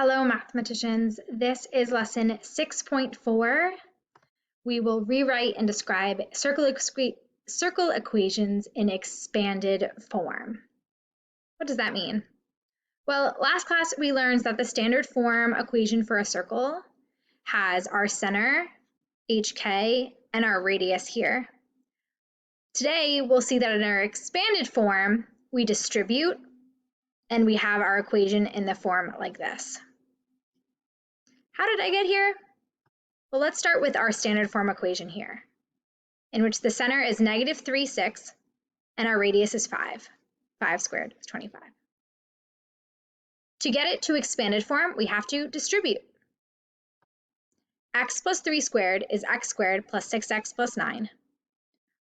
Hello, mathematicians. This is lesson 6.4. We will rewrite and describe circle equations in expanded form. What does that mean? Well, last class we learned that the standard form equation for a circle has our center, HK, and our radius here. Today, we'll see that in our expanded form, we distribute, and we have our equation in the form like this. How did I get here? Well, let's start with our standard form equation here, in which the center is -3, 6, and our radius is 5. 5 squared is 25. To get it to expanded form, we have to distribute. X plus 3 squared is x squared plus 6x plus 9,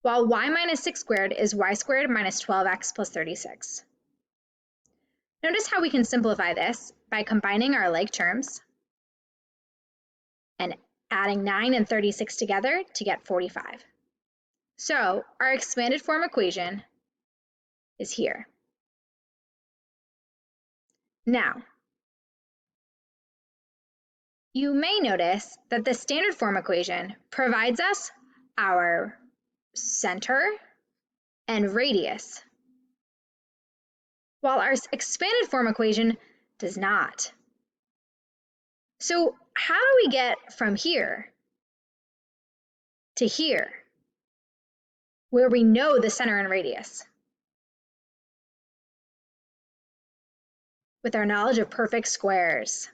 while y minus 6 squared is y squared minus 12x plus 36. Notice how we can simplify this by combining our like terms and adding 9 and 36 together to get 45. So our expanded form equation is here. Now, you may notice that the standard form equation provides us our center and radius, while our expanded form equation does not. So how do we get from here to here, where we know the center and radius? With our knowledge of perfect squares.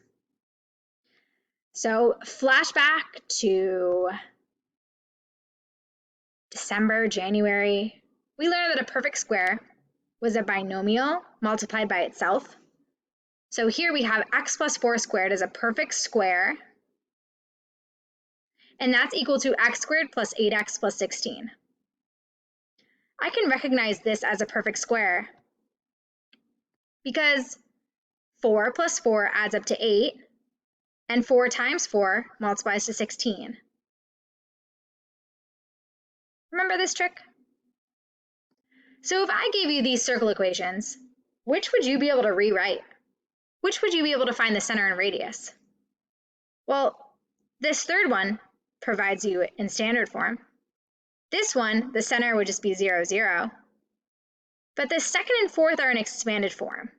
So flashback to December, January, we learned that a perfect square was a binomial multiplied by itself. So here we have x plus 4 squared as a perfect square, and that's equal to x squared plus 8x plus 16. I can recognize this as a perfect square because 4 plus 4 adds up to 8, and 4 times 4 multiplies to 16. Remember this trick? So if I gave you these circle equations, which would you be able to rewrite? Which would you be able to find the center and radius? Well, this third one provides you in standard form. This one, the center would just be 0, 0. But the second and fourth are in expanded form.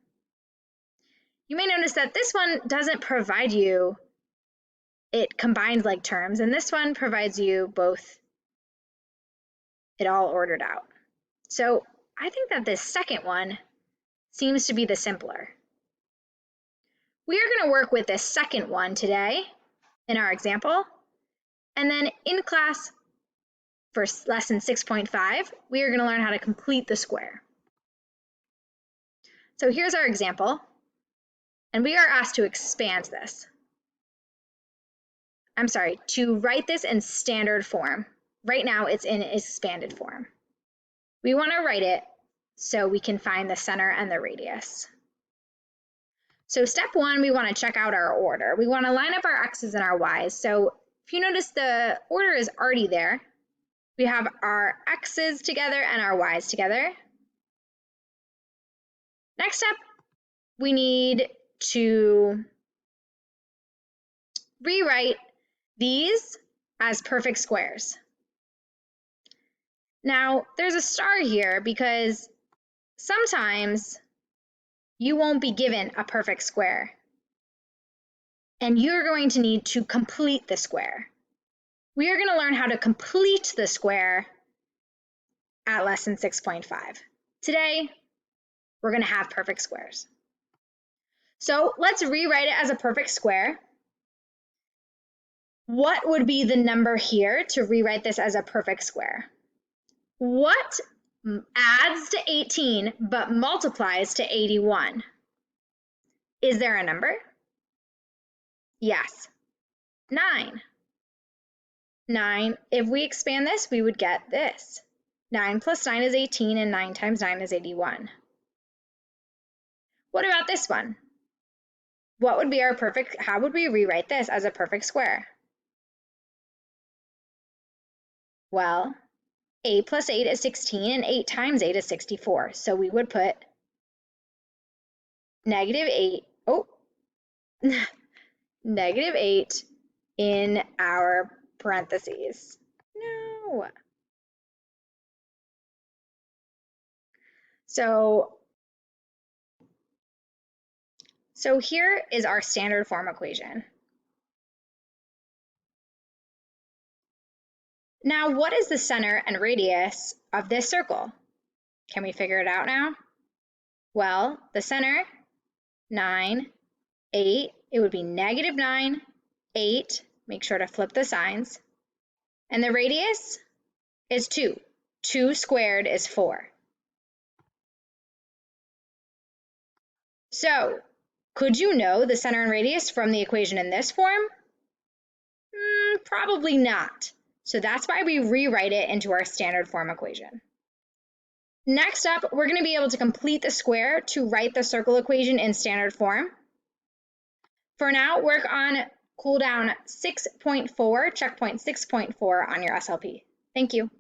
You may notice that this one doesn't provide you it combined like terms, and this one provides you both it all ordered out. So I think that this second one seems to be the simpler. We are going to work with this second one today in our example, and then in class for lesson 6.5, we are going to learn how to complete the square. So here's our example, and we are asked to expand this. I'm sorry, to write this in standard form. Right now it's in expanded form. We want to write it so we can find the center and the radius. So step one, we want to check out our order. We want to line up our x's and our y's. So if you notice, the order is already there. We have our x's together and our y's together. Next step, we need to rewrite these as perfect squares. Now, there's a star here because sometimes you won't be given a perfect square, and you're going to need to complete the square. We are going to learn how to complete the square at lesson 6.5. Today, we're going to have perfect squares. So let's rewrite it as a perfect square. What would be the number here to rewrite this as a perfect square? What adds to 18 but multiplies to 81? Is there a number? Yes, 9. 9, if we expand this, we would get this. 9 plus 9 is 18, and 9 times 9 is 81. What about this one? What would be our perfect, how would we rewrite this as a perfect square? Well, 8 plus 8 is 16, and 8 times 8 is 64. So we would put -8, negative 8 in our parentheses. No. So here is our standard form equation. Now, what is the center and radius of this circle? Can we figure it out now? Well, the center, 9, 8, it would be negative 9, 8, make sure to flip the signs. And the radius is 2. 2 squared is 4. So, could you know the center and radius from the equation in this form? Probably not. So that's why we rewrite it into our standard form equation. Next up, we're going to be able to complete the square to write the circle equation in standard form. For now, work on cool down 6.4, checkpoint 6.4 on your SLP. Thank you.